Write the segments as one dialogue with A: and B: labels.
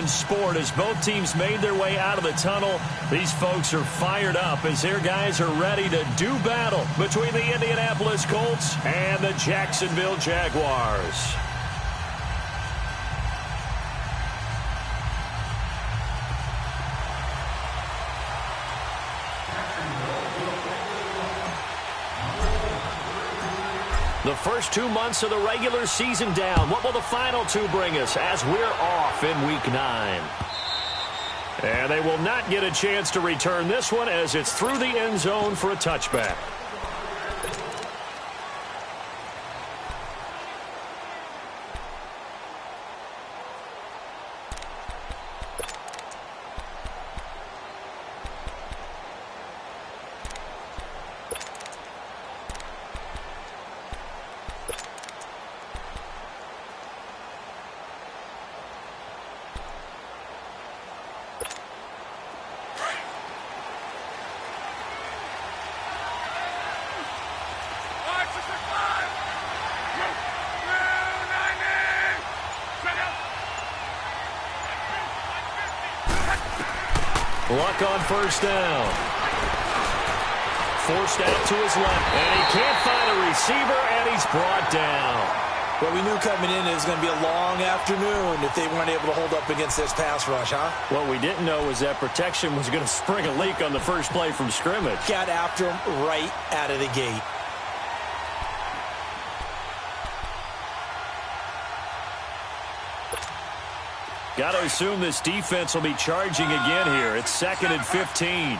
A: in sport as both teams made their way out of the tunnel. These folks are fired up as their guys are ready to do battle between the Indianapolis Colts and the Jacksonville Jaguars. The first 2 months of the regular season down. What will the final two bring us as we're off in Week 9? And they will not get a chance to return this one as it's through the end zone for a touchback. Luck on first down. Forced out to his left, and he can't find a receiver, and he's brought down.
B: Well, we knew coming in it was going to be a long afternoon if they weren't able to hold up against this pass rush, huh?
A: What we didn't know was that protection was going to spring a leak on the first play from scrimmage.
B: Got after him right out of the gate.
A: Got to assume this defense will be charging again here. It's 2nd and 15.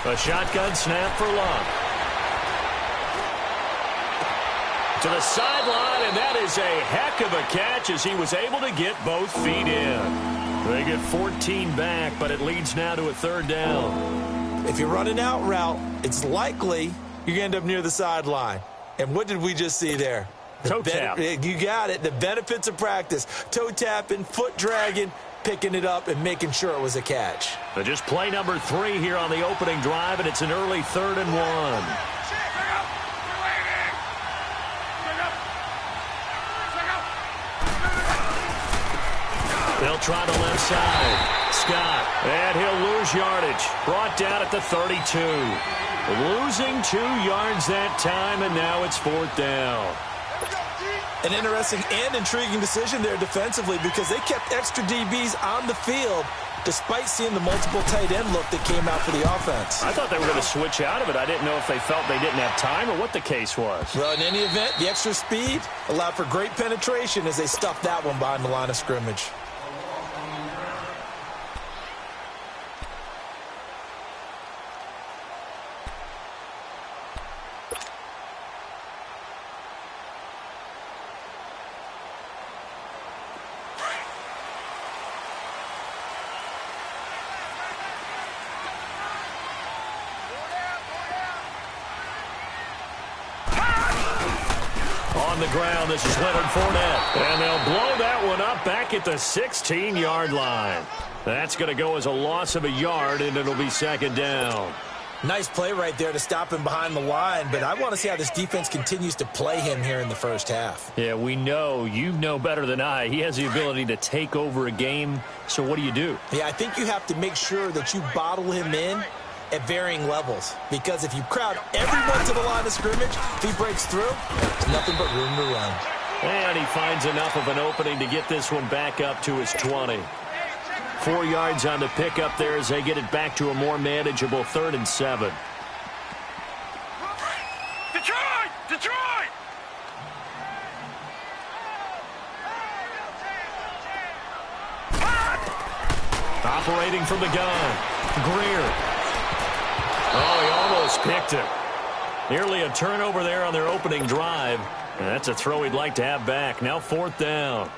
A: A shotgun snap for Luck. To the sideline, and that is a heck of a catch as he was able to get both feet in. They get 14 back, but it leads now to a 3rd down.
B: If you're running out route, it's likely you're going to end up near the sideline. And what did we just see there?
A: Toe tap.
B: You got it. The benefits of practice. Toe tapping, foot dragging, picking it up, and making sure it was a catch.
A: But just play number 3 here on the opening drive, and it's an early 3rd and 1. They'll try the left side. Scott, and he'll lose yardage. Brought down at the 32. Losing 2 yards that time, and now it's 4th down.
B: An interesting and intriguing decision there defensively because they kept extra DBs on the field despite seeing the multiple tight end look that came out for the offense.
A: I thought they were going to switch out of it. I didn't know if they felt they didn't have time or what the case was.
B: Well, in any event, the extra speed allowed for great penetration as they stuffed that one behind the line of scrimmage.
A: On the ground, this is Leonard Fournette. And they'll blow that one up back at the 16-yard line. That's going to go as a loss of a yard, and it'll be 2nd down.
B: Nice play right there to stop him behind the line, but I want to see how this defense continues to play him here in the first half.
A: Yeah, we know. You know better than I. He has the ability to take over a game, so what do?
B: Yeah, I think you have to make sure that you bottle him in at varying levels, because if you crowd everyone to the line of scrimmage, if he breaks through, there's nothing but room to run.
A: And he finds enough of an opening to get this one back up to his 20. 4 yards on the pickup there as they get it back to a more manageable 3rd and 7.
C: Detroit!
A: Operating from the gun. Greer. Oh, he almost picked it. Nearly a turnover there on their opening drive. And that's a throw he'd like to have back. Now 4th down.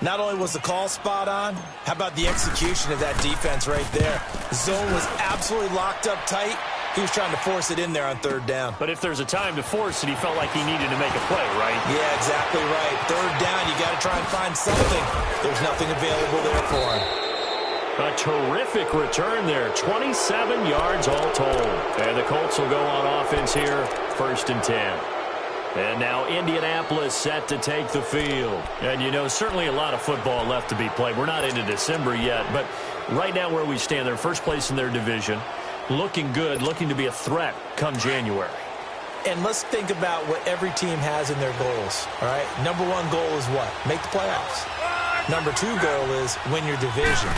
B: Not only was the call spot on, how about the execution of that defense right there? The zone was absolutely locked up tight, He was trying to force it in there on third down.
A: But if there's a time to force it, he felt like he needed to make a play, right?
B: Yeah, exactly right. Third down, you got to try and find something. There's nothing available there for him.
A: A terrific return there. 27 yards all told. And the Colts will go on offense here, 1st and 10. And now Indianapolis set to take the field. And, you know, certainly a lot of football left to be played. We're not into December yet, but right now where we stand, they're first place in their division. Looking good, looking to be a threat come January.
B: And let's think about what every team has in their goals, all right? Number one goal is what? Make the playoffs. Number two goal is win your division.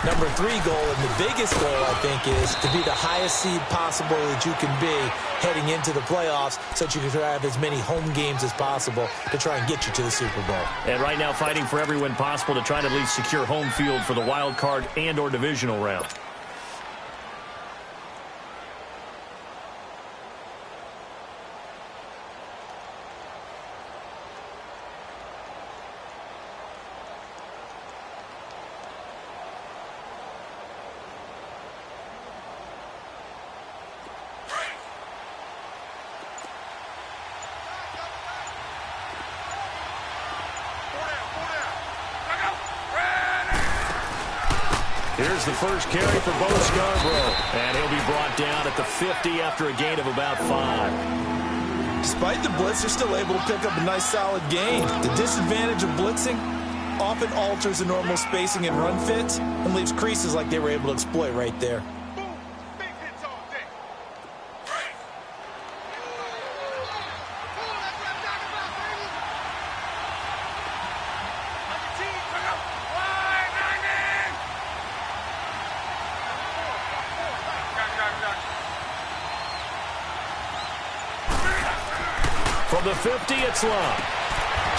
B: Number three goal, and the biggest goal, I think, is to be the highest seed possible that you can be heading into the playoffs so that you can have as many home games as possible to try and get you to the Super Bowl.
A: And right now fighting for every win possible to try to at least secure home field for the wild card and or divisional round. Here's the first carry for Bo Scarborough. And he'll be brought down at the 50 after a gain of about 5.
B: Despite the blitz, they're still able to pick up a nice solid gain. The disadvantage of blitzing often alters the normal spacing and run fits and leaves creases like they were able to exploit right there.
A: From the 50, it's long.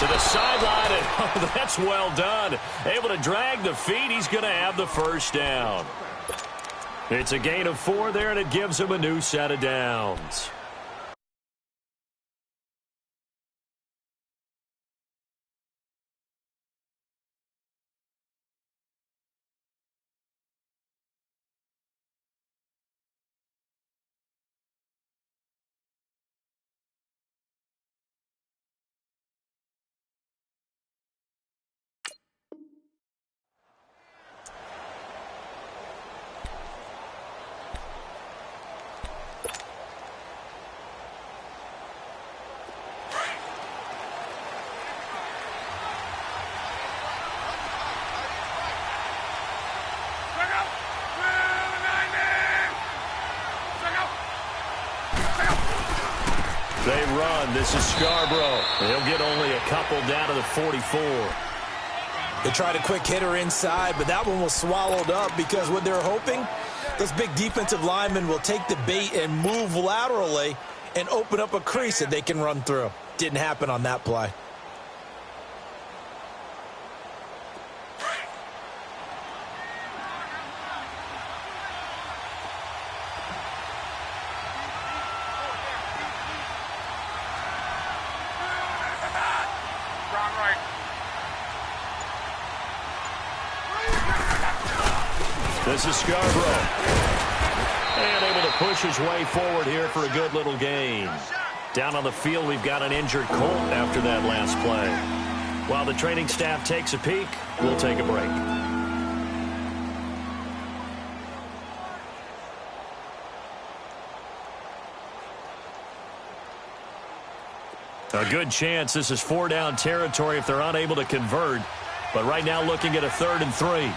A: To the sideline, and oh, that's well done. Able to drag the feet. He's going to have the first down. It's a gain of 4 there, and it gives him a new set of downs. They run. This is Scarborough. He'll get only a couple down to the 44.
B: They tried a quick hitter inside, but that one was swallowed up because what they're hoping, those big defensive linemen will take the bait and move laterally and open up a crease that they can run through. Didn't happen on that play.
A: This is Scarborough. And able to push his way forward here for a good little gain. Down on the field, we've got an injured Colt after that last play. While the training staff takes a peek, we'll take a break. A good chance this is 4-down territory if they're unable to convert. But right now looking at a 3rd and 3.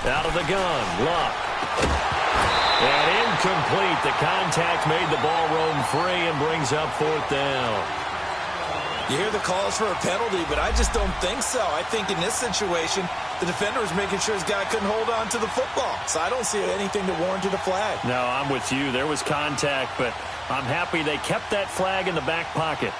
A: Out of the gun, Luck. And incomplete. The contact made the ball roam free and brings up 4th down.
B: You hear the calls for a penalty, but I just don't think so. I think in this situation, the defender was making sure his guy couldn't hold on to the football. So I don't see anything that warranted a flag.
A: No, I'm with you. There was contact, but I'm happy they kept that flag in the back pocket.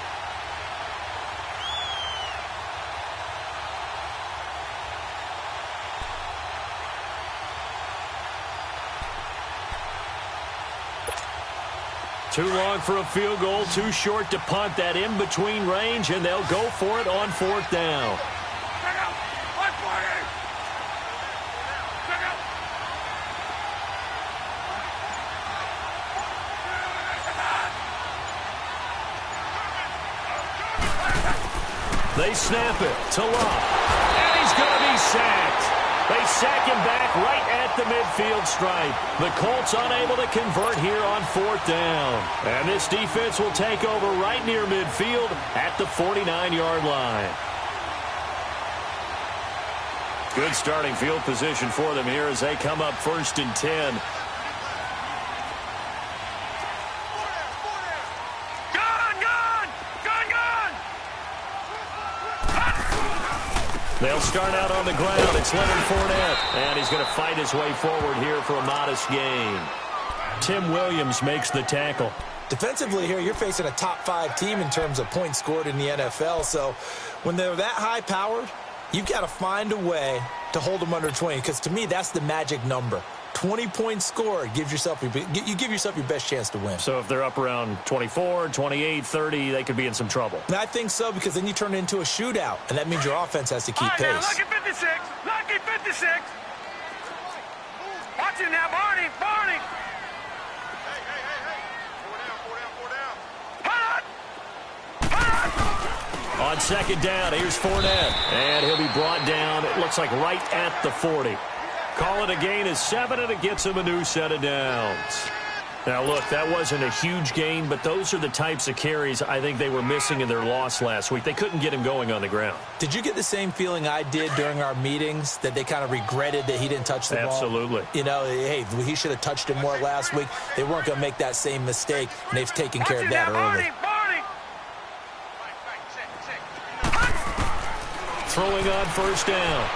A: Too long for a field goal, too short to punt. That in-between range, and they'll go for it on 4th down. They snap it to Love. And he's going to be sacked. They sack him back right at the midfield stripe. The Colts unable to convert here on 4th down. And this defense will take over right near midfield at the 49-yard line. Good starting field position for them here as they come up 1st and 10. They'll start out on the ground. It's Leonard Fournette. And he's going to fight his way forward here for a modest gain. Tim Williams makes the tackle.
B: Defensively here, you're facing a top-5 team in terms of points scored in the NFL. So when they're that high-powered, you've got to find a way to hold them under 20. Because to me, that's the magic number. 20 points scored, you give yourself your best chance to win.
A: So if they're up around 24, 28, 30, they could be in some trouble.
B: And I think so, because then you turn it into a shootout, and that means your offense has to keep pace.
C: Lucky 56. Lucky 56. Watch it now, Barney. Barney.
A: On 2nd down, here's Fournette. And he'll be brought down, it looks like right at the 40. Call it a gain of 7, and it gets him a new set of downs. Now, look, that wasn't a huge gain, but those are the types of carries I think they were missing in their loss last week. They couldn't get him going on the ground.
B: Did you get the same feeling I did during our meetings, that they kind of regretted that he didn't touch the ball?
A: Absolutely.
B: You know, hey, he should have touched it more last week. They weren't going to make that same mistake, and they've taken care of that early.
A: Throwing on 1st down.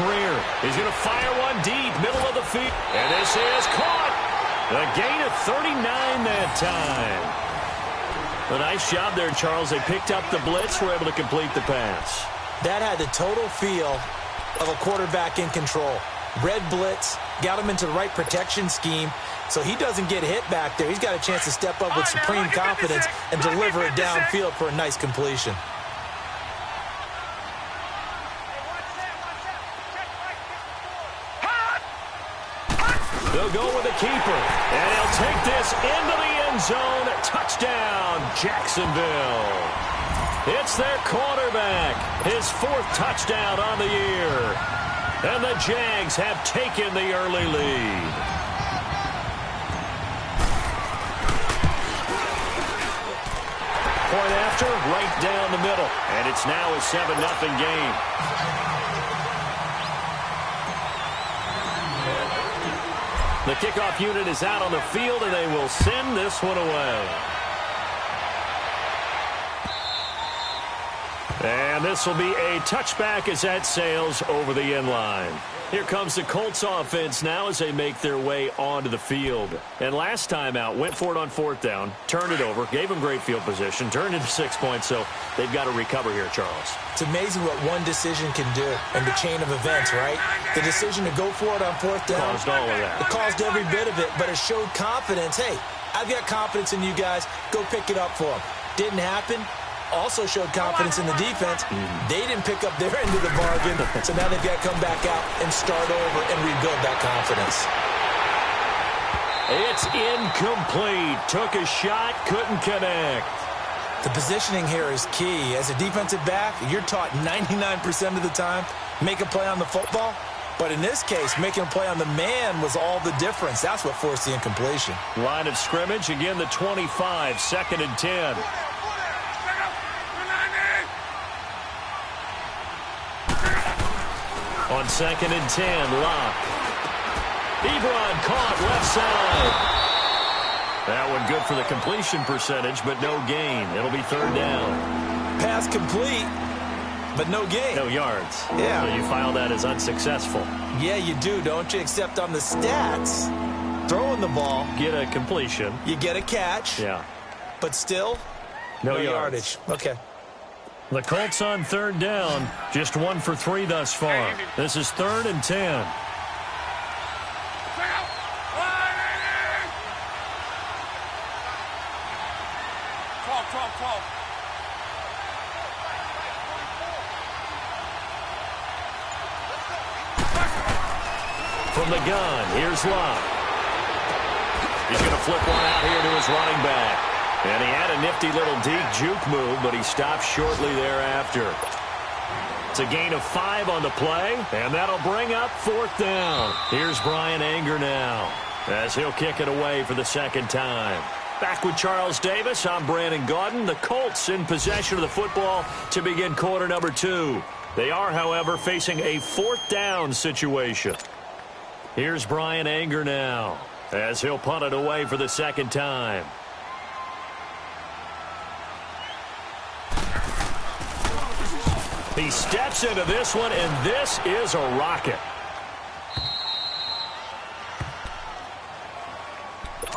A: Greer is going to fire one deep, middle of the field. And this is caught. A gain of 39 that time. A nice job there, Charles. They picked up the blitz, were able to complete the pass.
B: That had the total feel of a quarterback in control. Red blitz, got him into the right protection scheme, so he doesn't get hit back there. He's got a chance to step up with supreme confidence and deliver it downfield for a nice completion.
A: They'll go with the keeper, and he'll take this into the end zone. Touchdown, Jacksonville. It's their quarterback, his 4th touchdown on the year. And the Jags have taken the early lead. Point after, right down the middle. And it's now a 7-0 game. The kickoff unit is out on the field, and they will send this one away. And this will be a touchback as that sails over the end line. Here comes the Colts offense now as they make their way onto the field. And last time out, went for it on 4th down, turned it over, gave them great field position, turned into 6 points, so they've got to recover here, Charles.
B: It's amazing what one decision can do in the chain of events, right? The decision to go for it on 4th down.
A: Caused all of that.
B: It caused every bit of it, but it showed confidence. Hey, I've got confidence in you guys. Go pick it up for them. Didn't happen. Also showed confidence in the defense. They didn't pick up their end of the bargain, so now they've got to come back out and start over and rebuild that confidence.
A: It's incomplete. Took a shot, couldn't connect.
B: The positioning here is key. As a defensive back, you're taught 99% of the time, make a play on the football. But in this case, making a play on the man was all the difference. That's what forced the incompletion.
A: Line of scrimmage, again the 25, 2nd and 10. On 2nd and 10, Locke. Ebron caught left side. That one good for the completion percentage, but no gain. It'll be 3rd down.
B: Pass complete, but no gain.
A: No yards.
B: Yeah.
A: So you file that as unsuccessful.
B: Yeah, you do, don't you? Except on the stats, throwing the ball.
A: Get a completion.
B: You get a catch.
A: Yeah.
B: But still,
A: no
B: yardage. Okay.
A: The Colts on 3rd down, just 1 for 3 thus far. This is 3rd and 10. From the gun, here's Locke. He's going to flip one out here to his running back. And he had a nifty little deep juke move, but he stopped shortly thereafter. It's a gain of 5 on the play, and that'll bring up 4th down. Here's Brian Anger now, as he'll kick it away for the second time. Back with Charles Davis, I'm Brandon Gaudin. The Colts in possession of the football to begin quarter number 2. They are, however, facing a 4th down situation. Here's Brian Anger now, as he'll punt it away for the second time. He steps into this one, and this is a rocket.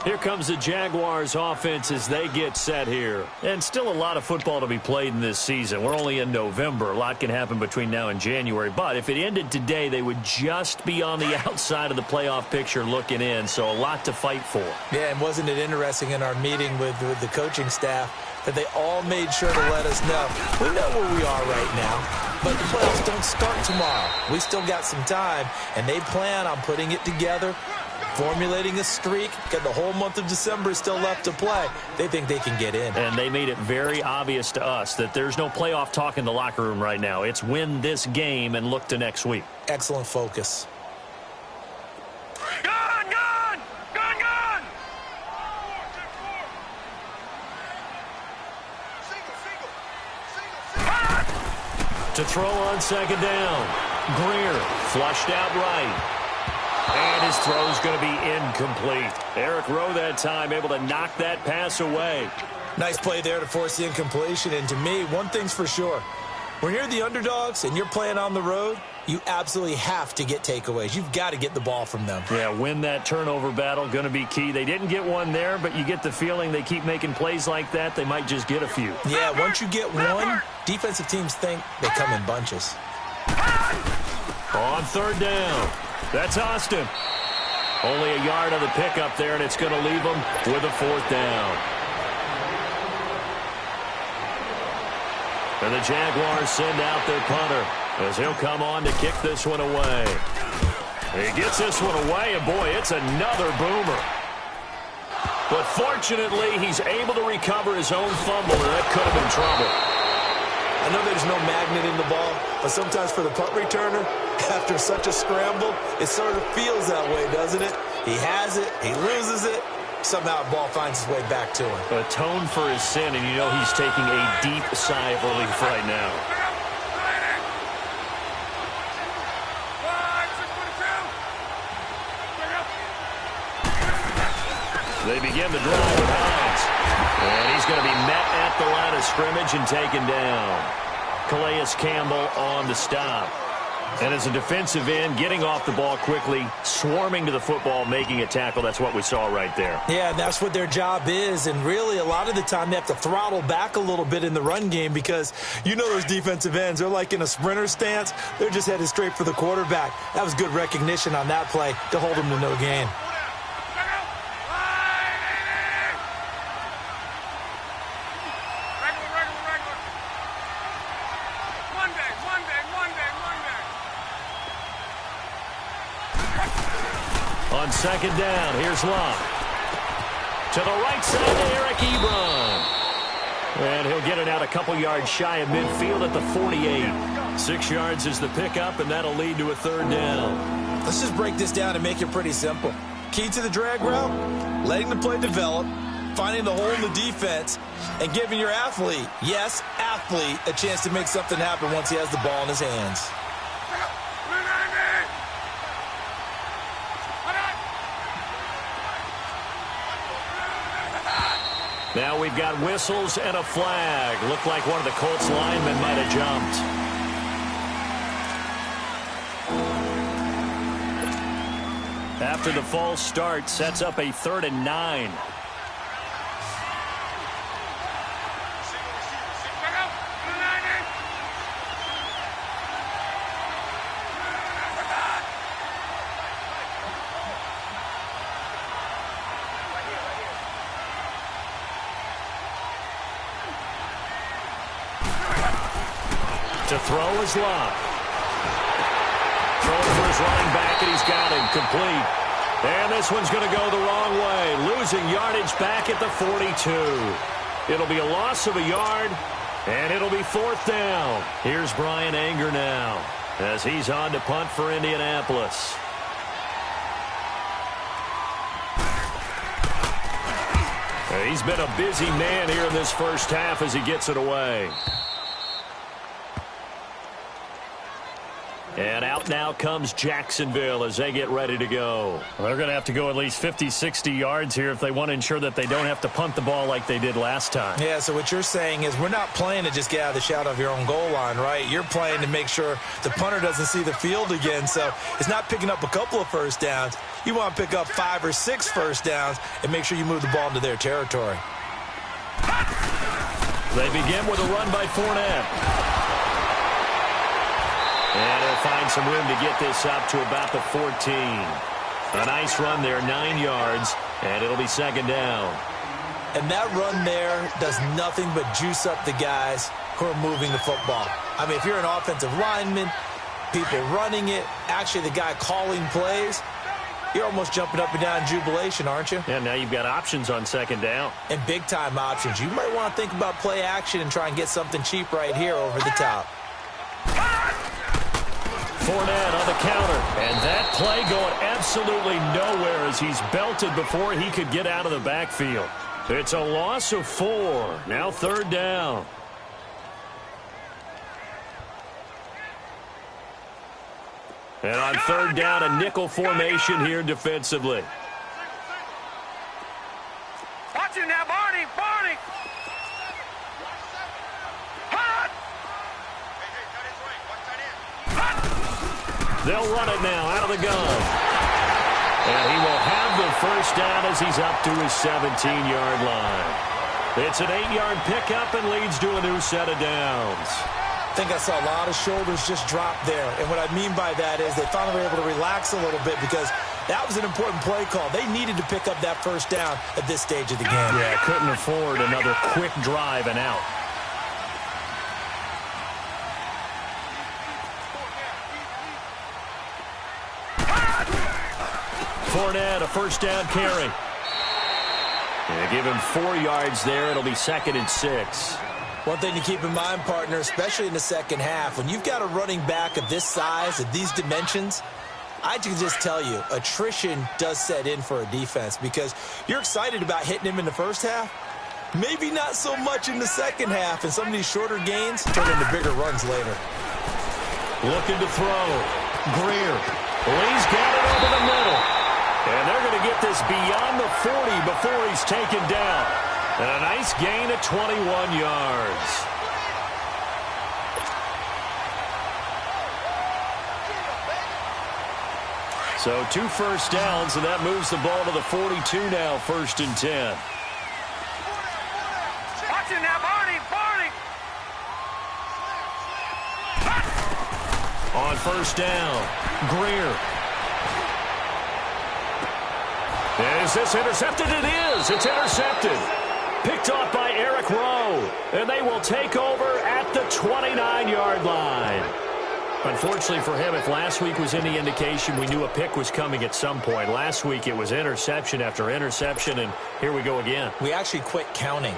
A: Here comes the Jaguars offense as they get set here. And still a lot of football to be played in this season. We're only in November. A lot can happen between now and January. But if it ended today, they would just be on the outside of the playoff picture looking in. So a lot to fight for.
B: Yeah, and wasn't it interesting in our meeting with the coaching staff that they all made sure to let us know. We know where we are right now, but the playoffs don't start tomorrow. We still got some time, and they plan on putting it together, formulating a streak. Got the whole month of December still left to play. They think they can get in.
A: And they made it very obvious to us that there's no playoff talk in the locker room right now. It's win this game and look to next week.
B: Excellent focus.
A: To throw on second down. Greer flushed out right. And his throw's going to be incomplete. Eric Rowe that time able to knock that pass away.
B: Nice play there to force the incompletion. And to me, one thing's for sure. When you're the underdogs and you're playing on the road, you absolutely have to get takeaways. You've got to get the ball from them.
A: Yeah, win that turnover battle, going to be key. They didn't get one there, but you get the feeling they keep making plays like that, they might just get a few.
B: Yeah, once you get one, defensive teams think they come in bunches.
A: On third down, that's Austin. Only a yard on the pickup there, and it's going to leave them with a 4th down. And the Jaguars send out their punter as he'll come on to kick this one away. He gets this one away, and boy, it's another boomer. But fortunately, he's able to recover his own fumble, and that could have been trouble.
B: I know there's no magnet in the ball, but sometimes for the punt returner, after such a scramble, it sort of feels that way, doesn't it? He has it, he loses it. Somehow the ball finds its way back to him.
A: Atone for his sin, and you know he's taking a deep sigh of relief right now. They begin the drive with Hines. And he's going to be met at the line of scrimmage and taken down. Calais Campbell on the stop. And as a defensive end, getting off the ball quickly, swarming to the football, making a tackle. That's what we saw right there.
B: Yeah, and that's what their job is. And really, a lot of the time, they have to throttle back a little bit in the run game because you know those defensive ends, they're like in a sprinter stance. They're just headed straight for the quarterback. That was good recognition on that play to hold them to no gain.
A: On second down, here's Locke. To the right side to Eric Ebron. And he'll get it out a couple yards shy of midfield at the 48. 6 yards is the pickup, and that'll lead to a 3rd down.
B: Let's just break this down and make it pretty simple. Key to the drag route, letting the play develop, finding the hole in the defense, and giving your athlete, yes, athlete, a chance to make something happen once he has the ball in his hands.
A: Now we've got whistles and a flag. Looked like one of the Colts linemen might have jumped. After the false start, sets up a 3rd and 9. To throw is Locke. Throwing for his running back, and he's got him complete. And this one's going to go the wrong way. Losing yardage back at the 42. It'll be a loss of a yard, And it'll be 4th down. Here's Brian Anger now as he's on to punt for Indianapolis. He's been a busy man here in this first half as he gets it away. And out now comes Jacksonville as they get ready to go.
D: Well, they're going to have to go at least 50, 60 yards here if they want to ensure that they don't have to punt the ball like they did last time.
B: Yeah, so what you're saying is we're not playing to just get out of the shadow of your own goal line, right? You're playing to make sure the punter doesn't see the field again. So it's not picking up a couple of first downs. You want to pick up 5 or 6 first downs and make sure you move the ball into their territory.
A: They begin with a run by Fournette. And he'll find some room to get this up to about the 14. A nice run there, 9 yards, and it'll be 2nd down.
B: And that run there does nothing but juice up the guys who are moving the football. I mean, if you're an offensive lineman, people running it, actually the guy calling plays, you're almost jumping up and down in jubilation, aren't you?
A: Yeah, now you've got options on 2nd down.
B: And big-time options. You might want to think about play action and try and get something cheap right here over the top.
A: Fournette on the counter, and that play going absolutely nowhere as he's belted before he could get out of the backfield. It's a loss of 4. Now 3rd down. And on 3rd down, a nickel formation here defensively.
C: Watch it now, Barney, Barney.
A: They'll run it now out of the gun. And he will have the first down as he's up to his 17-yard line. It's an 8-yard pickup and leads to a new set of downs.
B: I think I saw a lot of shoulders just drop there. And what I mean by that is they finally were able to relax a little bit because that was an important play call. They needed to pick up that first down at this stage of the game.
D: Yeah, couldn't afford another quick drive and out.
A: Fournette, a first down carry. And give him 4 yards there. It'll be 2nd and 6.
B: One thing to keep in mind, partner, especially in the second half, when you've got a running back of this size, of these dimensions, I can just tell you, attrition does set in for a defense because you're excited about hitting him in the first half. Maybe not so much in the second half, and some of these shorter gains turn into bigger runs later.
A: Looking to throw. Greer. He's got it over the middle. And they're going to get this beyond the 40 before he's taken down. And a nice gain of 21 yards. So 2 first downs, and that moves the ball to the 42 now, 1st and 10.
C: Watch it now, Barney, Barney.
A: On 1st down, Greer. Is this intercepted? It is. It's intercepted. Picked off by Eric Rowe. And they will take over at the 29-yard line. Unfortunately for him, if last week was any indication, we knew a pick was coming at some point. Last week it was interception after interception, and here we go again.
B: We actually quit counting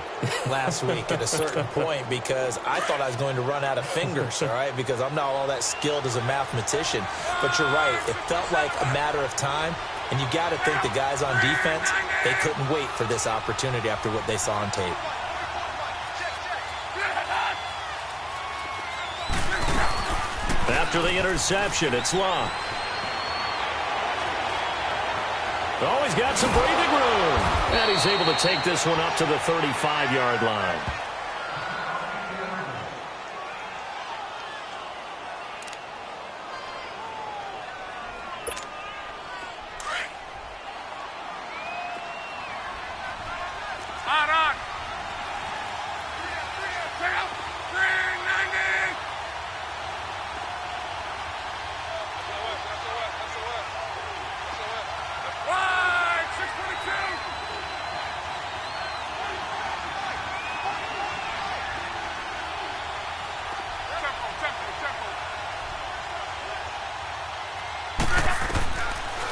B: last week at a certain point because I thought I was going to run out of fingers, all right, because I'm not all that skilled as a mathematician. But you're right. It felt like a matter of time, and you got to think the guys on defense, they couldn't wait for this opportunity after what they saw on tape.
A: After the interception, it's Locke. Always got some breathing room. And he's able to take this one up to the 35-yard line.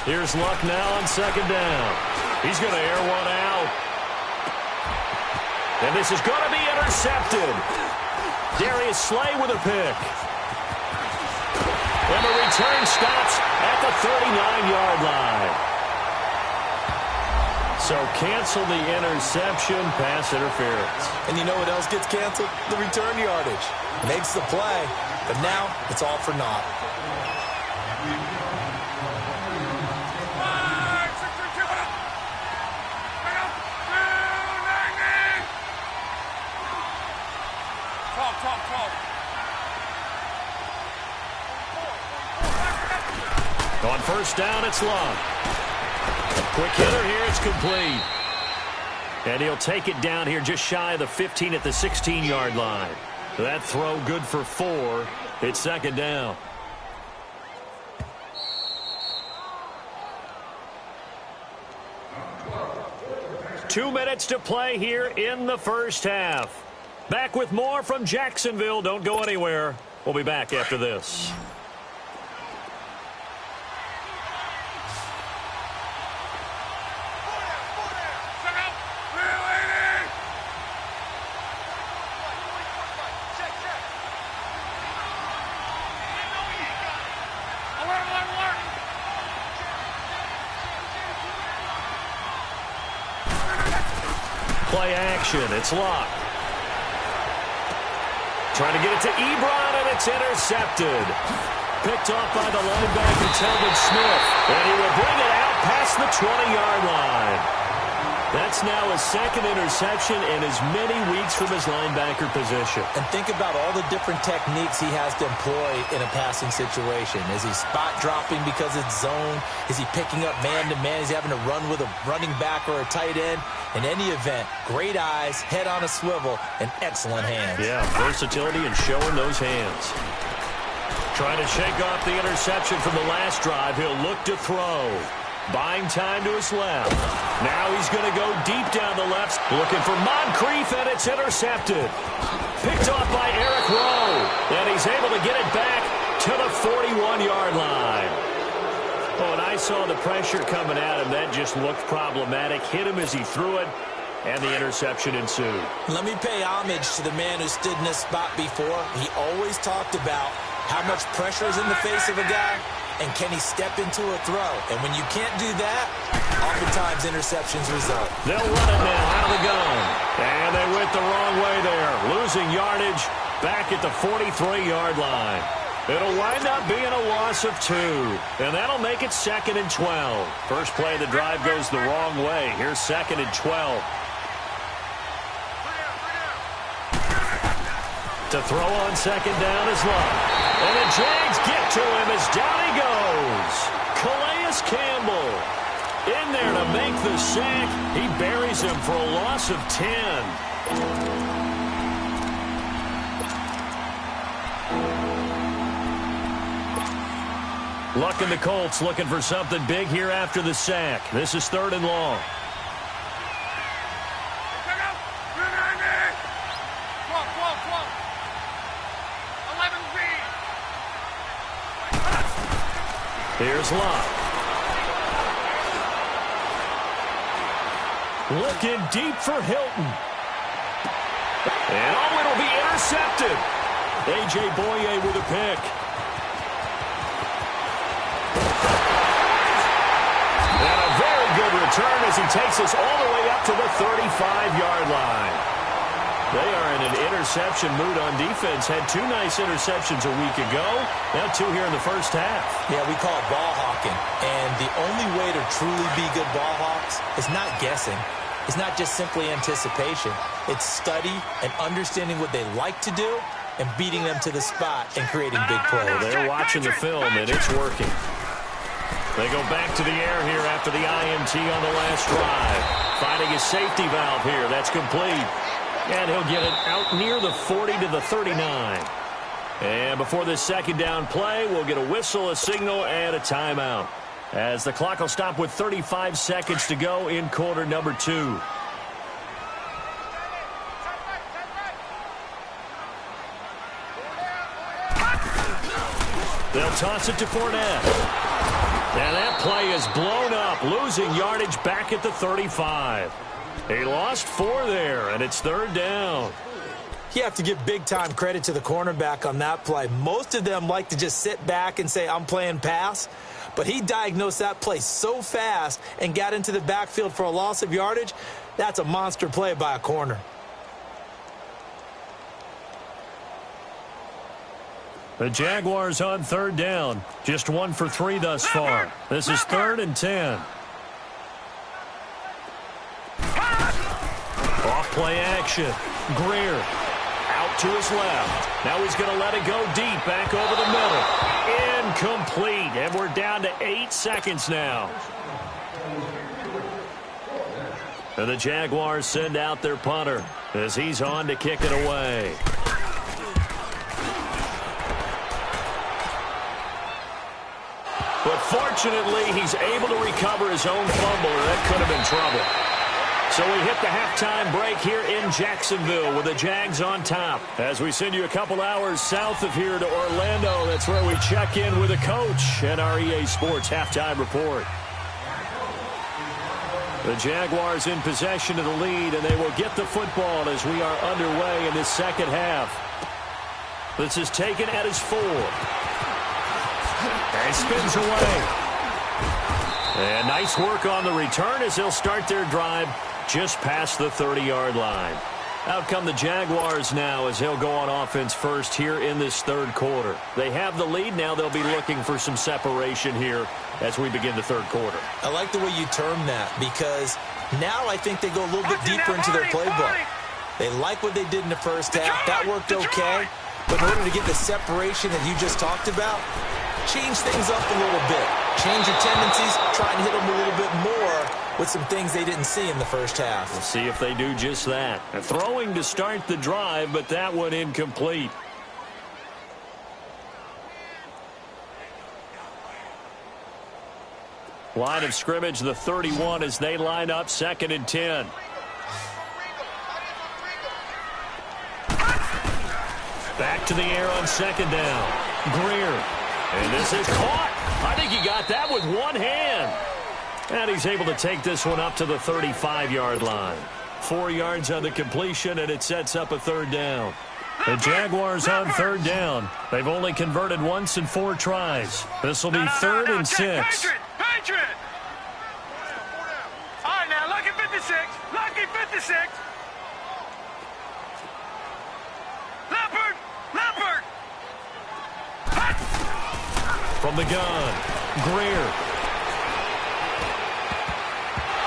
A: Here's Luck now on 2nd down. He's going to air one out. And this is going to be intercepted. Darius Slay with a pick. And the return stops at the 39-yard line. So cancel the interception, pass interference.
B: And you know what else gets canceled? The return yardage. Makes the play, but now it's all for naught.
A: On first down, it's long. Quick hitter here, it's complete. And he'll take it down here just shy of the 15 at the 16-yard line. That throw good for 4. It's second down. Two minutes to play here in the first half. Back with more from Jacksonville. Don't go anywhere. We'll be back after this. Play action. It's locked. Trying to get it to Ebron, and it's intercepted. Picked off by the linebacker, Telvin Smith. And he will bring it out past the 20-yard line. That's now his second interception in as many weeks from his linebacker position.
B: And think about all the different techniques he has to employ in a passing situation. Is he spot dropping because it's zone? Is he picking up man-to-man? Is he having to run with a running back or a tight end? In any event, great eyes, head on a swivel, and excellent hands.
A: Yeah, versatility and showing those hands. Trying to shake off the interception from the last drive. He'll look to throw. Buying time to his left. Now he's going to go deep down the left. Looking for Moncrief, and it's intercepted. Picked off by Eric Rowe. And he's able to get it back to the 41-yard line. Oh, and I saw the pressure coming at him. That just looked problematic. Hit him as he threw it, and the interception ensued.
B: Let me pay homage to the man who stood in this spot before. He always talked about how much pressure is in the face of a guy, and can he step into a throw? And when you can't do that, oftentimes interceptions result.
A: They'll run it now out of the gun. And they went the wrong way there. Losing yardage back at the 43-yard line. It'll wind up being a loss of 2. And that'll make it 2nd and 12. First play of the drive goes the wrong way. Here's 2nd and 12. To throw on second down is Love. And the Jags get to him as down he goes. Calais Campbell in there to make the sack. He buries him for a loss of 10. Luck in the Colts looking for something big here after the sack. This is 3rd and long. Here's Locke. Looking deep for Hilton. And oh, it'll be intercepted. A.J. Boye with a pick. And a very good return as he takes us all the way up to the 35-yard line. They are in an interception mood on defense. Had 2 nice interceptions a week ago. Now 2 here in the first half.
B: Yeah, we call it ball hawking. And the only way to truly be good ball hawks is not guessing. It's not just simply anticipation. It's study and understanding what they like to do and beating them to the spot and creating big plays.
A: They're watching the film, and it's working. They go back to the air here after the INT on the last drive. Finding his safety valve here. That's complete. And he'll get it out near the 40 to the 39. And before this second down play, we'll get a whistle, a signal, and a timeout. As the clock will stop with 35 seconds to go in quarter number 2. They'll toss it to Fournette. And that play is blown up, losing yardage back at the 35. He lost 4 there, and it's 3rd down.
B: You have to give big-time credit to the cornerback on that play. Most of them like to just sit back and say, I'm playing pass. But he diagnosed that play so fast and got into the backfield for a loss of yardage. That's a monster play by a corner.
D: The Jaguars on 3rd down. Just 1 for 3 thus far. This is 3rd and 10. Off play action. Greer out to his left. Now he's going to let it go deep, back over the middle. Incomplete, and we're down to 8 seconds now. And the Jaguars send out their punter as he's on to kick it away. But fortunately, he's able to recover his own fumble, or that could have been trouble. So we hit the halftime break here in Jacksonville with the Jags on top. As we send you a couple hours south of here to Orlando, that's where we check in with the coach and our EA Sports halftime report. The Jaguars in possession of the lead, and they will get the football as we are underway in this second half. This is taken at his 4. And spins away. And nice work on the return as they'll start their drive just past the 30-yard line. Out come the Jaguars now as they'll go on offense first here in this 3rd quarter. They have the lead. Now they'll be looking for some separation here as we begin the 3rd quarter.
B: I like the way you term that because now I think they go a little bit deeper into their playbook. They like what they did in the first half. That worked okay. But in order to get the separation that you just talked about, change things up a little bit. Change your tendencies. Try and hit them a little bit more with some things they didn't see in the first half.
D: We'll see if they do just that. Throwing to start the drive, but that one incomplete. Line of scrimmage, the 31 as they line up 2nd and 10. Back to the air on 2nd down. Greer. And this is caught. I think he got that with one hand. And he's able to take this one up to the 35-yard line. 4 yards on the completion, and it sets up a 3rd down. The Jaguars on 3rd down. They've only converted once in 4 tries. This will be 3rd and 6.
C: Patriot! All right, now, lucky 56. Lucky 56. Leopard!
D: From the gun, Greer.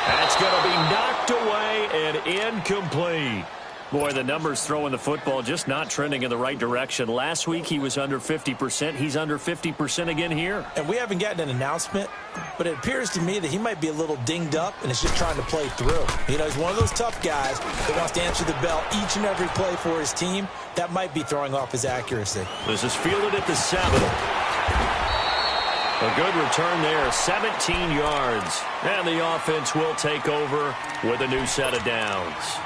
D: That's going to be knocked away and incomplete. Boy, the numbers throwing the football just not trending in the right direction. Last week he was under 50%. He's under 50% again here.
B: And we haven't gotten an announcement, but it appears to me that he might be a little dinged up and is just trying to play through. You know, he's one of those tough guys that wants to answer the bell each and every play for his team. That might be throwing off his accuracy.
D: This is fielded at the 7. A good return there, 17 yards. And the offense will take over with a new set of downs.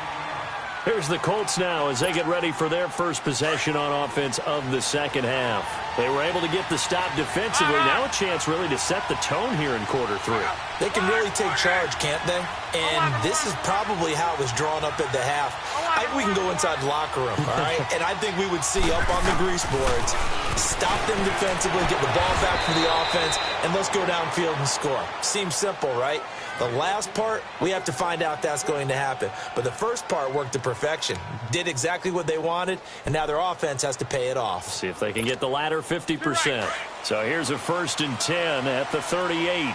D: Here's the Colts now as they get ready for their first possession on offense of the second half. They were able to get the stop defensively. Now a chance really to set the tone here in quarter 3.
B: They can really take charge, can't they? And this is probably how it was drawn up at the half. I think we can go inside the locker room, all right? And I think we would see up on the grease boards, stop them defensively, get the ball back for the offense, and let's go downfield and score. Seems simple, right? The last part, we have to find out that's going to happen. But the first part worked to perfection. Did exactly what they wanted, and now their offense has to pay it off.
D: See if they can get the latter 50%. So here's a 1st and 10 at the 38.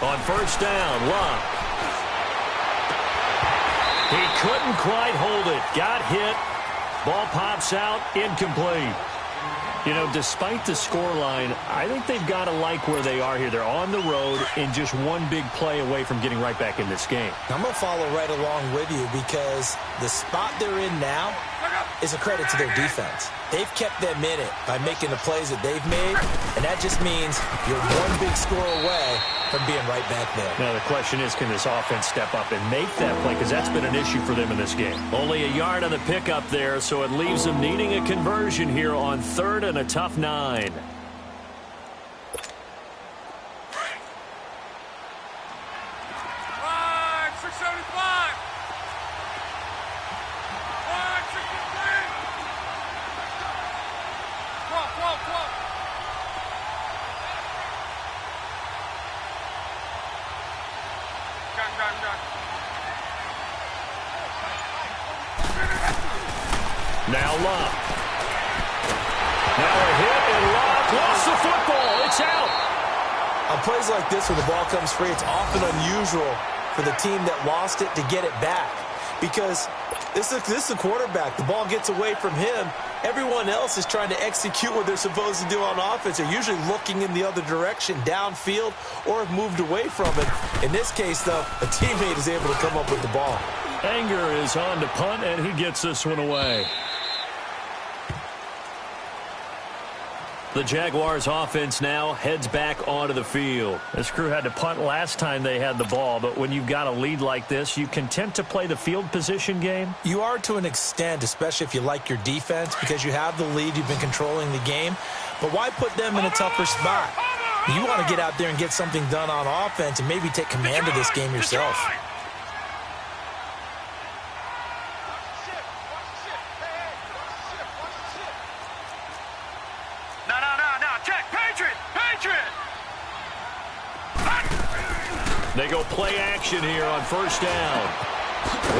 D: On 1st down, Locke. He couldn't quite hold it. Got hit. Ball pops out. Incomplete. You know, despite the scoreline, I think they've got to like where they are here. They're on the road and just one big play away from getting right back in this game.
B: I'm going to follow right along with you because the spot they're in now, is a credit to their defense. They've kept them in it by making the plays that they've made, and that just means you're one big score away from being right back there.
A: Now the question is, can this offense step up and make that play? Because that's been an issue for them in this game. Only a yard on the pickup there, so it leaves them needing a conversion here on 3rd and a tough 9. Now Love. Now a hit, and Love lost the football. It's out.
B: On plays like this, when the ball comes free, it's often unusual for the team that lost it to get it back. Because this is a quarterback. The ball gets away from him. Everyone else is trying to execute what they're supposed to do on offense. They're usually looking in the other direction, downfield, or have moved away from it. In this case, though, a teammate is able to come up with the ball.
A: Anger is on to punt, and he gets this one away. The Jaguars offense now heads back onto the field. This crew had to punt last time they had the ball, but when you've got a lead like this, you content to play the field position game?
B: You are to an extent, especially if you like your defense, because you have the lead, you've been controlling the game. But why put them in a tougher spot? You want to get out there and get something done on offense and maybe take command of this game yourself.
A: They go play action here on 1st down.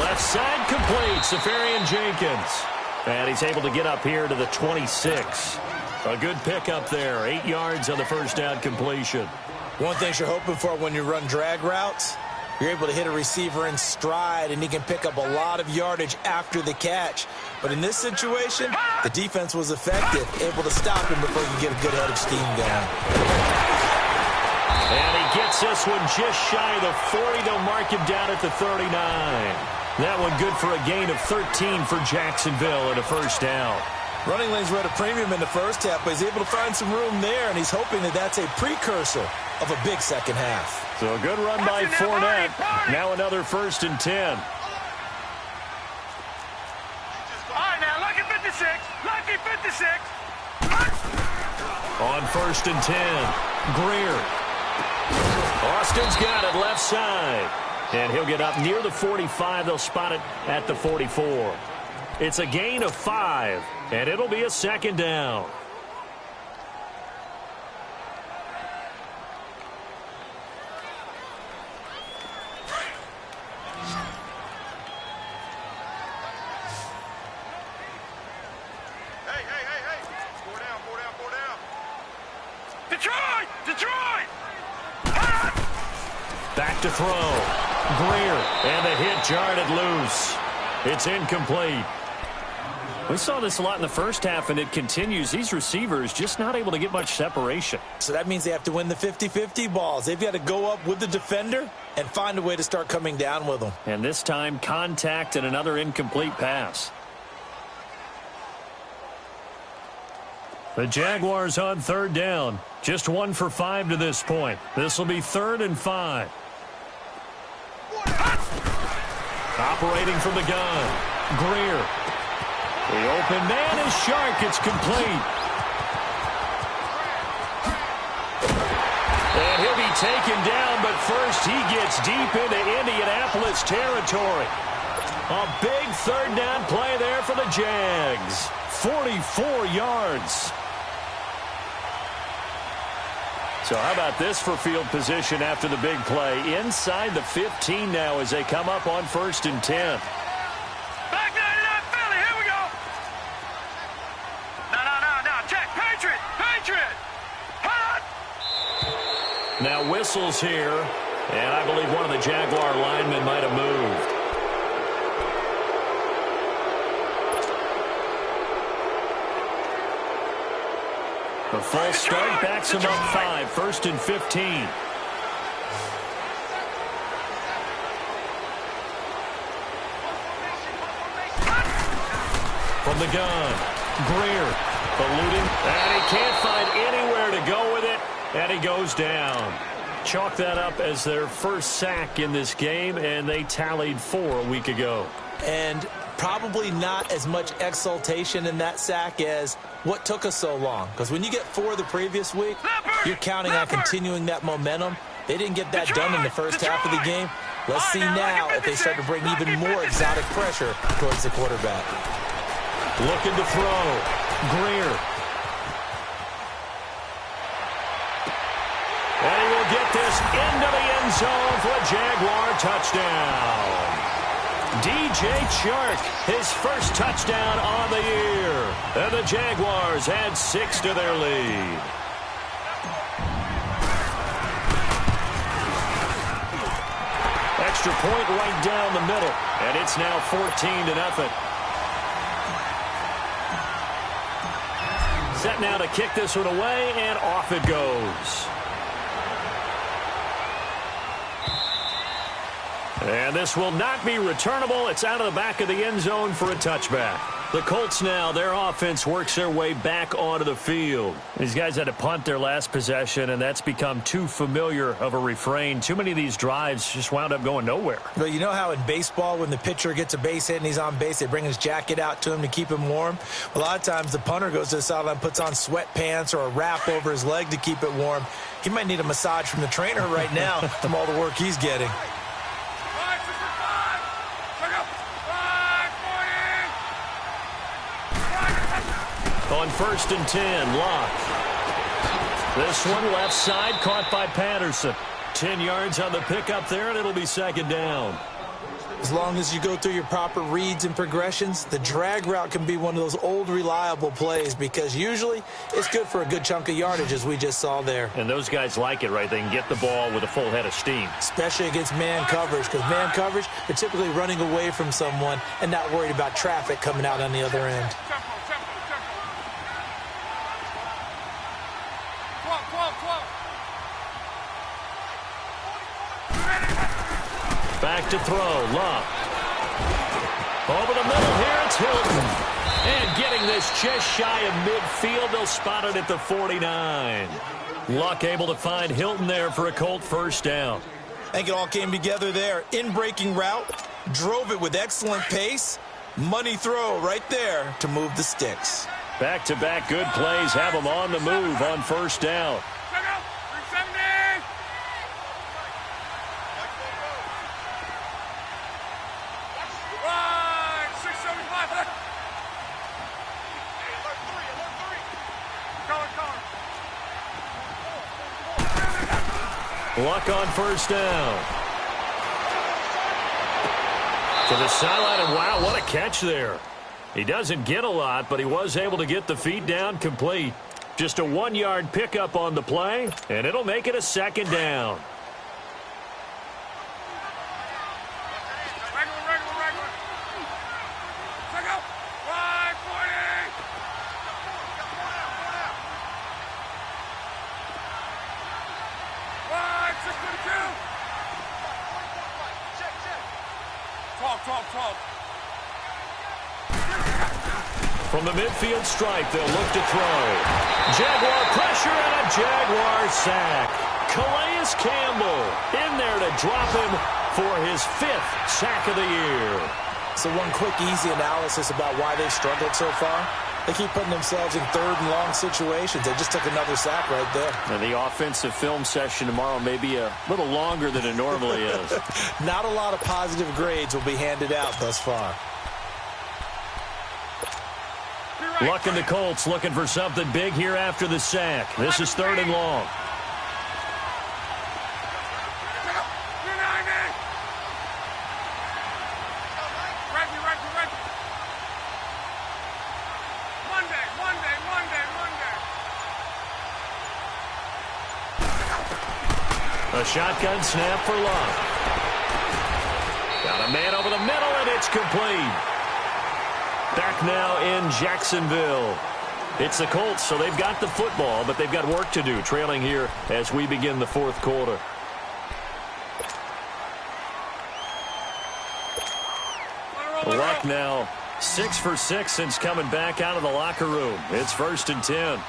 A: Left side complete, Safarian Jenkins. And he's able to get up here to the 26. A good pickup there, 8 yards on the 1st down completion.
B: One thing you're hoping for when you run drag routes, you're able to hit a receiver in stride, and he can pick up a lot of yardage after the catch. But in this situation, the defense was effective, able to stop him before you get a good head of steam going.
A: And he gets this one just shy of the 40. They'll mark him down at the 39. That one good for a gain of 13 for Jacksonville and a 1st down.
B: Running lanes were at a premium in the first half, but he's able to find some room there, and he's hoping that that's a precursor of a big second half.
A: So a good run by Fournette. Now another 1st and 10.
C: All right, now, lucky 56. Lucky 56.
A: On 1st and 10, Greer. Austin's got it left side. And he'll get up near the 45. They'll spot it at the 44. It's a gain of 5, and it'll be a 2nd down.
C: Hey. 4 down. Detroit!
A: Back to throw. Greer, and the hit jarred loose. It's incomplete. We saw this a lot in the first half, and it continues. These receivers just not able to get much separation.
B: So that means they have to win the 50-50 balls. They've got to go up with the defender and find a way to start coming down with them.
A: And this time, contact and another incomplete pass. The Jaguars on 3rd down. Just 1 for 5 to this point. This will be 3rd and 5. Operating from the gun. Greer. The open man is Shark. It's complete. And he'll be taken down, but first he gets deep into Indianapolis territory. A big 3rd down play there for the Jags. 44 yards. So how about this for field position after the big play? Inside the 15 now as they come up on 1st and 10.
C: Back 99 Philly, here we go. No, check, Patriot. Hot.
A: Now whistles here, and I believe one of the Jaguar linemen might have moved. The false start backs him up 5, 1st and 15.
D: From the gun, Greer eluding, and he can't find anywhere to go with it, and he goes down. Chalk that up as their first sack in this game, and they tallied 4 a week ago.
B: And probably not as much exultation in that sack as what took us so long. Because when you get 4 the previous week, you're counting on continuing that momentum. They didn't get that done in the first half of the game. Let's see now if they start to bring even more exotic pressure towards the quarterback.
D: Looking to throw. Greer. And he will get this into the end zone for a Jaguar touchdown. DJ Chark, his first touchdown on the year. And the Jaguars add 6 to their lead. Extra point right down the middle. And it's now 14-0. Set now to kick this one away, and off it goes. And this will not be returnable. It's out of the back of the end zone for a touchback. The Colts now, their offense works their way back onto the field. These guys had to punt their last possession, and that's become too familiar of a refrain. Too many of these drives just wound up going nowhere.
B: Well, you know how in baseball, when the pitcher gets a base hit and he's on base, they bring his jacket out to him to keep him warm? A lot of times the punter goes to the sideline, puts on sweatpants or a wrap over his leg to keep it warm. He might need a massage from the trainer right now from all the work he's getting.
D: On 1st and 10, Locke. This one left side caught by Patterson. 10 yards on the pickup there, and it'll be 2nd down.
B: As long as you go through your proper reads and progressions, the drag route can be one of those old reliable plays because usually it's good for a good chunk of yardage, as we just saw there.
D: And those guys like it, right? They can get the ball with a full head of steam.
B: Especially against man coverage, because man coverage, they're typically running away from someone and not worried about traffic coming out on the other end.
D: Back to throw, Love. Over the middle here, it's Hilton. And getting this just shy of midfield, they'll spot it at the 49. Luck able to find Hilton there for a Colt first down.
B: I think it all came together there. In-breaking route, drove it with excellent pace. Money throw right there to move the sticks.
D: Back-to-back good plays have them on the move on first down. Luck on first down. To the sideline, and wow, what a catch there. He doesn't get a lot, but he was able to get the feet down complete. Just a 1-yard pickup on the play, and it'll make it a 2nd down. From the midfield stripe, they'll look to throw. Jaguar pressure and a Jaguar sack. Calais Campbell in there to drop him for his 5th sack of the year.
B: So one quick, easy analysis about why they've struggled so far. They keep putting themselves in 3rd and long situations. They just took another sack right there.
D: And the offensive film session tomorrow may be a little longer than it normally is.
B: Not a lot of positive grades will be handed out thus far.
D: Luck and the Colts looking for something big here after the sack. This is 3rd and long. A shotgun snap for Luck. Got a man over the middle, and it's complete. Back now in Jacksonville. It's the Colts, so they've got the football, but they've got work to do, trailing here as we begin the 4th quarter. Luck now
A: 6 for 6 since coming back out of the locker room. It's 1st and 10.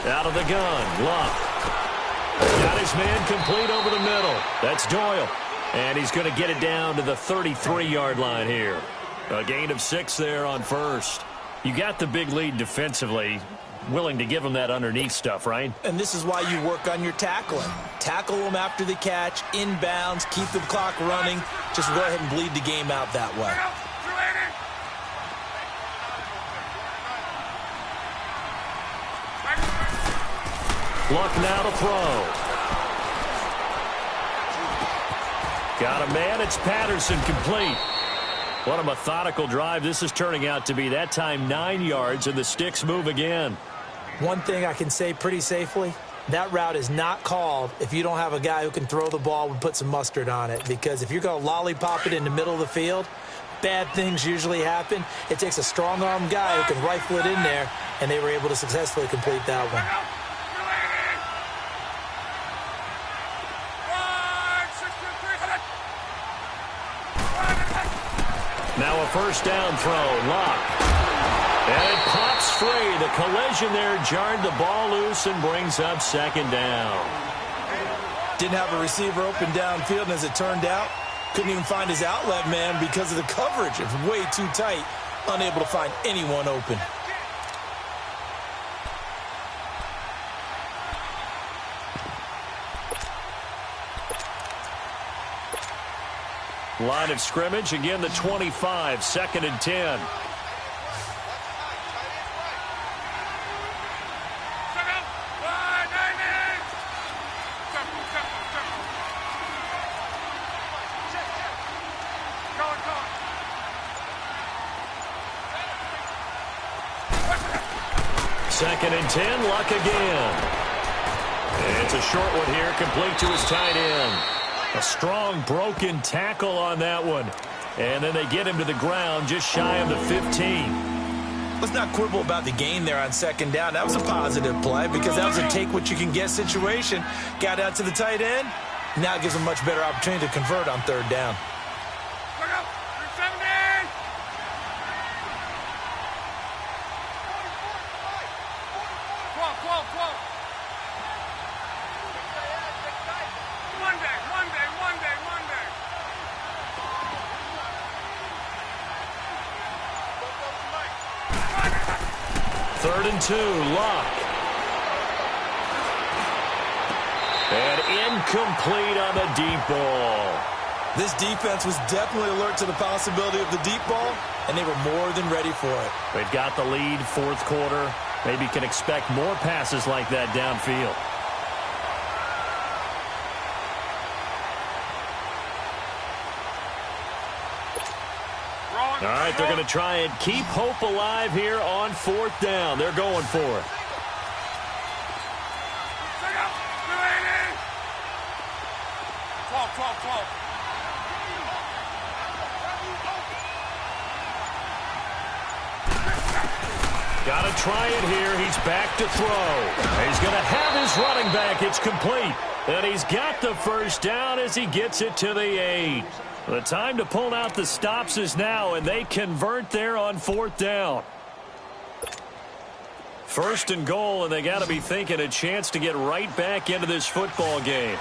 A: Out of the gun, Luck. Got his man complete over the middle. That's Doyle. And he's going to get it down to the 33-yard line here. A gain of 6 there on 1st. You got the big lead defensively. Willing to give them that underneath stuff, right?
B: And this is why you work on your tackling. Tackle them after the catch, inbounds, keep the clock running. Just go ahead and bleed the game out that way.
A: Luck now to throw. Got a man. It's Patterson complete. What a methodical drive this is turning out to be. That time 9 yards, and the sticks move again.
B: One thing I can say pretty safely, that route is not called if you don't have a guy who can throw the ball and put some mustard on it. Because if you're going to lollipop it in the middle of the field, bad things usually happen. It takes a strong-arm guy who can rifle it in there, and they were able to successfully complete that one.
A: Now a first down throw, Lock. And it pops free. The collision there jarred the ball loose and brings up 2nd down.
B: Didn't have a receiver open downfield, and as it turned out, couldn't even find his outlet man because of the coverage. It was way too tight, unable to find anyone open.
A: Line of scrimmage, again the 25, 2nd and 10. Second and 10, Luck again. And it's a short one here, complete to his tight end. A strong broken tackle on that one. And then they get him to the ground just shy of the 15.
B: Let's not quibble about the gain there on 2nd down. That was a positive play because that was a take-what-you-can-get situation. Got out to the tight end. Now it gives them a much better opportunity to convert on 3rd down.
A: Third and 2, Luck. And incomplete on the deep ball.
B: This defense was definitely alert to the possibility of the deep ball, and they were more than ready for it.
A: They've got the lead, 4th quarter. Maybe can expect more passes like that downfield. All right, they're going to try and keep hope alive here on 4th down. They're going for it. Got to try it here. He's back to throw. He's going to have his running back. It's complete. And he's got the first down as he gets it to the 8. The time to pull out the stops is now, and they convert there on 4th down. 1st and goal, and they got to be thinking a chance to get right back into this football game.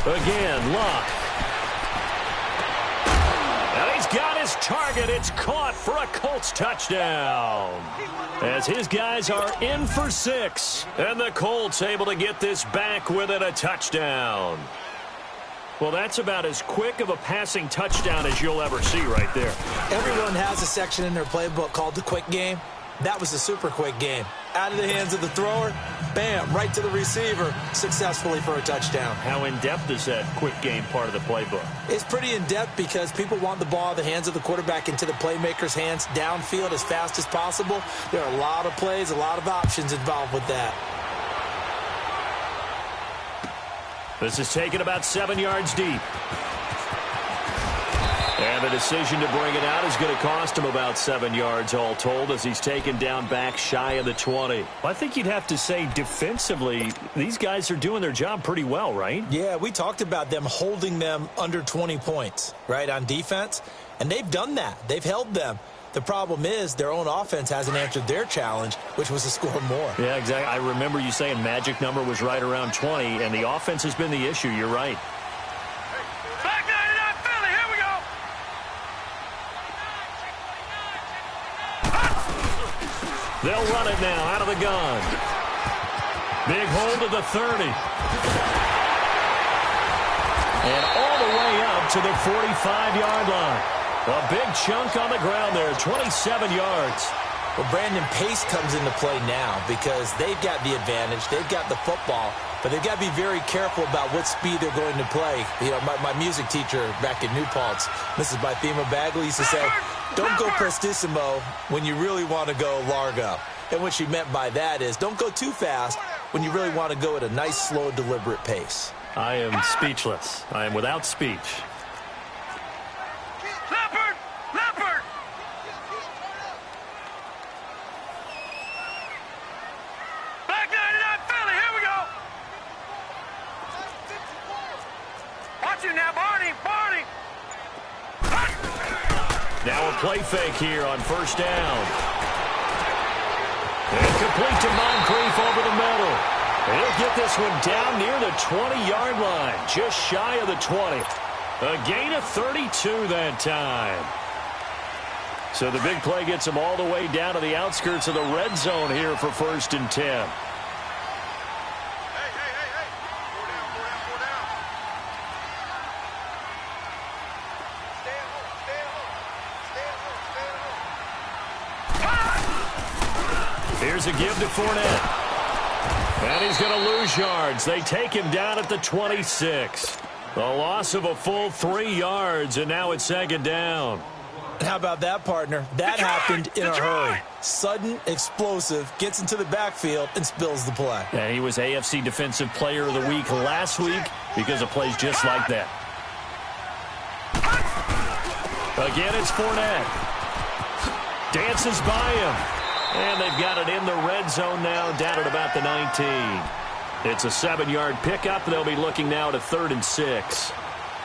A: Again, Luck. And he's got his target. It's caught for a Colts touchdown. As his guys are in for 6. And the Colts able to get this back within a touchdown. Well, that's about as quick of a passing touchdown as you'll ever see right there.
B: Everyone has a section in their playbook called the quick game. That was a super quick game. Out of the hands of the thrower, bam, right to the receiver, successfully for a touchdown.
D: How in-depth is that quick game part of the playbook?
B: It's pretty in-depth because people want the ball out of the hands of the quarterback into the playmaker's hands downfield as fast as possible. There are a lot of plays, a lot of options involved with that.
A: This is taken about 7 yards deep. And the decision to bring it out is going to cost him about 7 yards all told as he's taken down back shy of the 20.
D: I think you'd have to say defensively, these guys are doing their job pretty well, right?
B: Yeah, we talked about them holding them under 20 points, right, on defense. And they've done that. They've held them. The problem is their own offense hasn't answered their challenge, which was to score more.
D: Yeah, exactly. I remember you saying magic number was right around 20, and the offense has been the issue. You're right.
C: Back 99 Philly, here we go.
A: They'll run it now out of the gun. Big hold of the 30. And all the way up to the 45-yard line. A big chunk on the ground there, 27 yards.
B: Well, Brandon, pace comes into play now because they've got the advantage. They've got the football, but they've got to be very careful about what speed they're going to play. You know, my music teacher back in New Paltz, Mrs. Bythema Bagley, used to say, don't go prestissimo when you really want to go largo. And what she meant by that is don't go too fast when you really want to go at a nice, slow, deliberate pace.
D: I am speechless. I am without speech.
C: Leopard! Leopard! Back 99 Philly, here we go. Watch you now, Barney, Barney.
A: Now a play fake here on first down. And complete to Moncrief over the middle. He'll get this one down near the 20-yard line, just shy of the 20. A gain of 32 that time. So the big play gets him all the way down to the outskirts of the red zone here for 1st and 10. Here's a give to Fournette. And he's going to lose yards. They take him down at the 26. A loss of a full 3 yards, and now it's 2nd down.
B: And how about that, partner? That happened in a hurry. Sudden, explosive, gets into the backfield, and spills the play.
A: Yeah, he was AFC Defensive Player of the Week last week because of plays just like that. Again, it's Fournette. Dances by him. And they've got it in the red zone now, down at about the 19. It's a 7-yard pickup. They'll be looking now to 3rd and 6.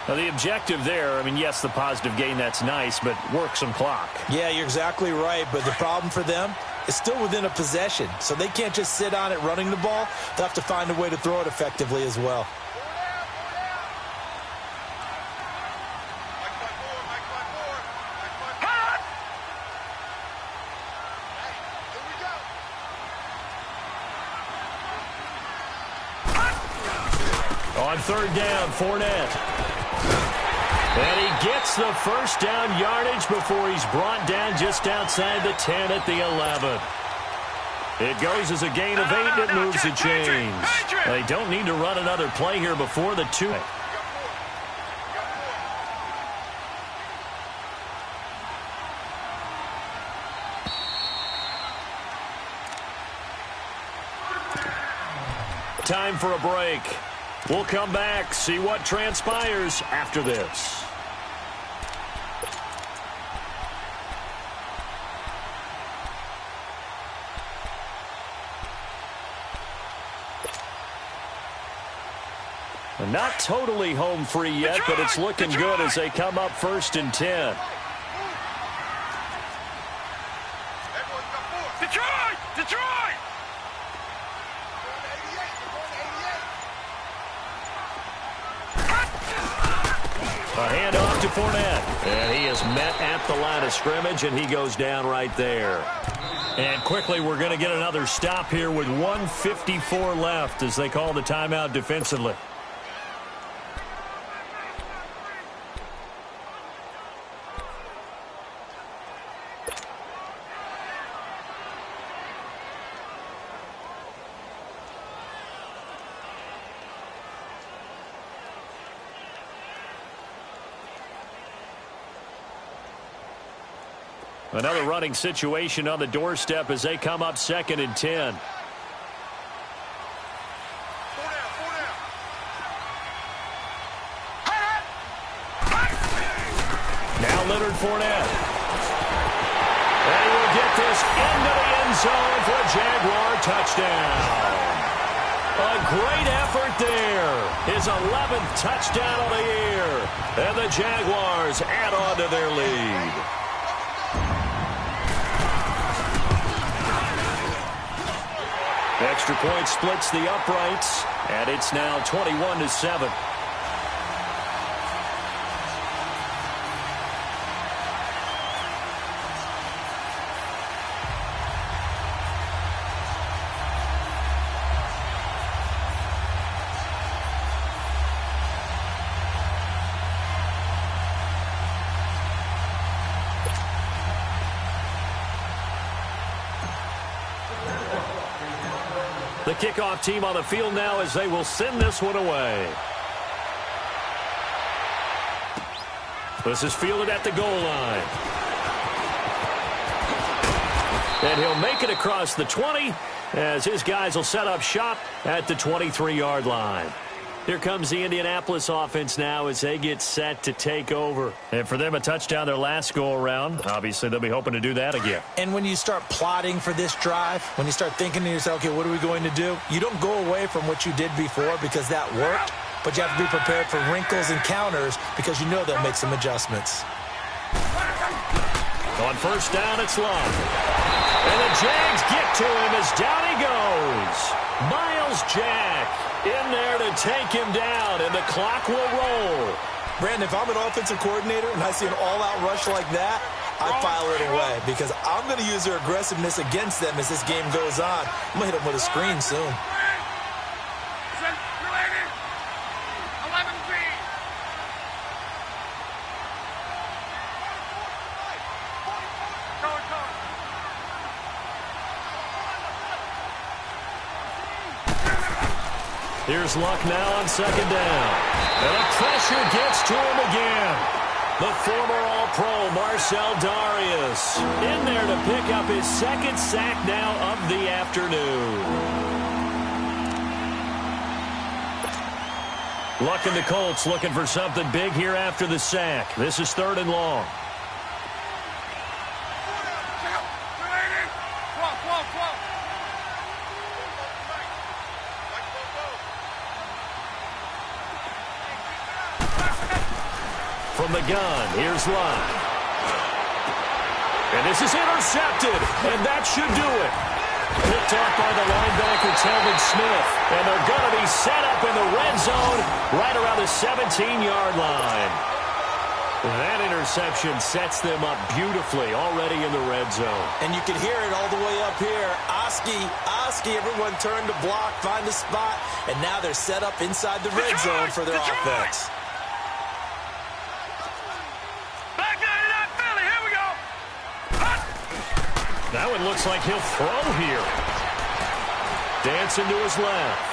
A: Now, the objective there, I mean, yes, the positive gain, that's nice, but work some clock.
B: Yeah, you're exactly right, but the problem for them is still within a possession, so they can't just sit on it running the ball. They'll have to find a way to throw it effectively as well.
A: On 3rd down, Fournette. And he gets the first down yardage before he's brought down just outside the 10 at the 11. It goes as a gain of 8, it moves the chains. They don't need to run another play here before the 2. Time for a break. We'll come back, see what transpires after this. Not totally home free yet, but it's looking good as they come up 1st and 10.
C: Detroit! Detroit!
A: A handoff to Fournette. And he is met at the line of scrimmage, and he goes down right there. And quickly, we're going to get another stop here with 1:54 left as they call the timeout defensively. Another running situation on the doorstep as they come up 2nd and 10. Now Leonard Fournette. And he will get this into the end zone for a Jaguar touchdown. A great effort there. His 11th touchdown of the year. And the Jaguars add on to their lead. Extra point splits the uprights, and it's now 21-7. The kickoff team on the field now as they will send this one away. This is fielded at the goal line. And he'll make it across the 20 as his guys will set up shop at the 23-yard line. Here comes the Indianapolis offense now as they get set to take over. And for them, a touchdown their last go-around. Obviously, they'll be hoping to do that again.
B: And when you start plotting for this drive, when you start thinking to yourself, okay, what are we going to do? You don't go away from what you did before because that worked, but you have to be prepared for wrinkles and counters because you know they'll make some adjustments.
A: On first down, it's Love. And the Jags get to him as down he goes. Miles Jack in there to take him down, and the clock will roll.
B: Brandon, if I'm an offensive coordinator and I see an all-out rush like that, I file it away because I'm going to use their aggressiveness against them as this game goes on. I'm going to hit them with a screen soon.
A: Here's Luck now on second down. And the pressure gets to him again. The former All-Pro Marcel Darius in there to pick up his second sack now of the afternoon. Luck and the Colts looking for something big here after the sack. This is 3rd and long. From the gun, here's Luck. And this is intercepted, and that should do it. Picked off by the linebacker, Telvin Smith. And they're going to be set up in the red zone right around the 17-yard line. That interception sets them up beautifully already in the red zone.
B: And you can hear it all the way up here. Oski, everyone turned to block, find a spot, and now they're set up inside the red zone for their offense.
A: That one looks like he'll throw here. Dancing to his left.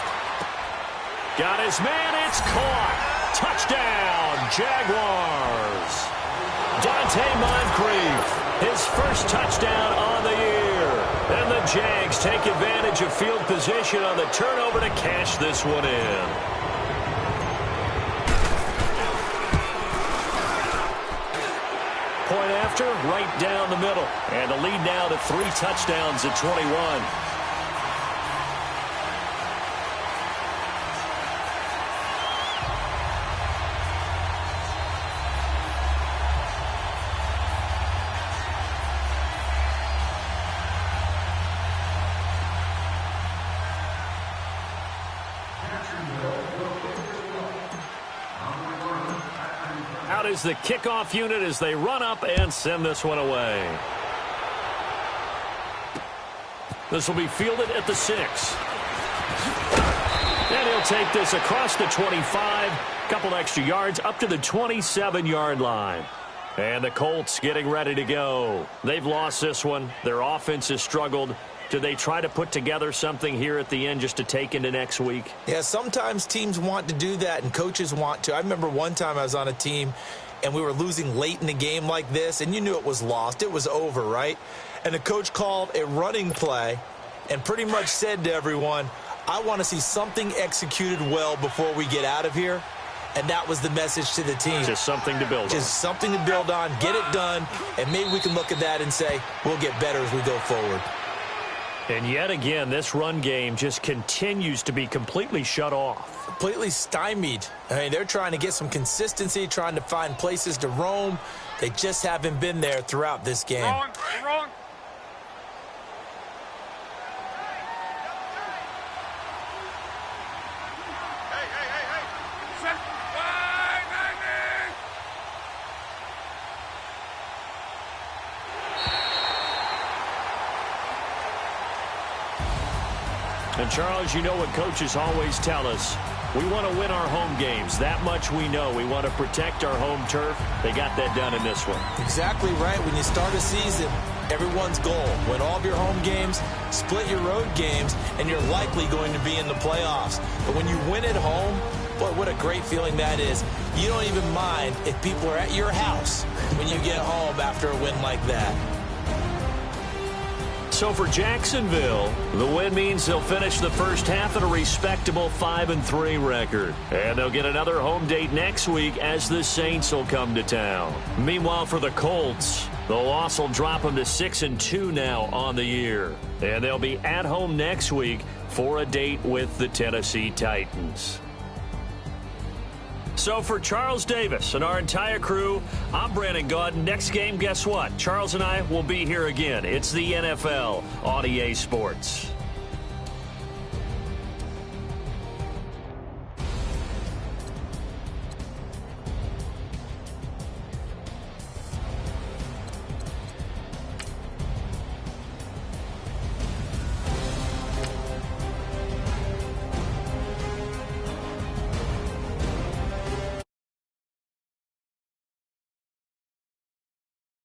A: Got his man, it's caught. Touchdown, Jaguars. Dante Moncrief, his first touchdown on the year. And the Jags take advantage of field position on the turnover to cash this one in. Point after, right down the middle. And the lead now to 3 touchdowns at 21. Out is the kickoff unit as they run up and send this one away. This will be fielded at the 6. And he'll take this across the 25, couple extra yards up to the 27-yard line. And the Colts getting ready to go. They've lost this one. Their offense has struggled. Do they try to put together something here at the end just to take into next week?
B: Yeah, sometimes teams want to do that and coaches want to. I remember one time I was on a team and we were losing late in the game like this, and you knew it was lost. It was over, right? And the coach called a running play and pretty much said to everyone, I want to see something executed well before we get out of here. And that was the message to the team.
A: Just something to build on.
B: Just something to build on, get it done, and maybe we can look at that and say, we'll get better as we go forward.
A: And yet again, this run game just continues to be completely shut off.
B: Completely stymied. I mean, they're trying to get some consistency, trying to find places to roam. They just haven't been there throughout this game.
C: Wrong.
A: And, Charles, you know what coaches always tell us. We want to win our home games. That much we know. We want to protect our home turf. They got that done in this one.
B: Exactly right. When you start a season, everyone's goal, win all of your home games, split your road games, and you're likely going to be in the playoffs. But when you win at home, boy, what a great feeling that is. You don't even mind if people are at your house when you get home after a win like that.
A: So for Jacksonville, the win means they'll finish the first half at a respectable 5-3 record. And they'll get another home date next week as the Saints will come to town. Meanwhile, for the Colts, the loss will drop them to 6-2 now on the year. And they'll be at home next week for a date with the Tennessee Titans. So for Charles Davis and our entire crew, I'm Brandon Gaudin. Next game, guess what? Charles and I will be here again. It's the NFL on EA Sports.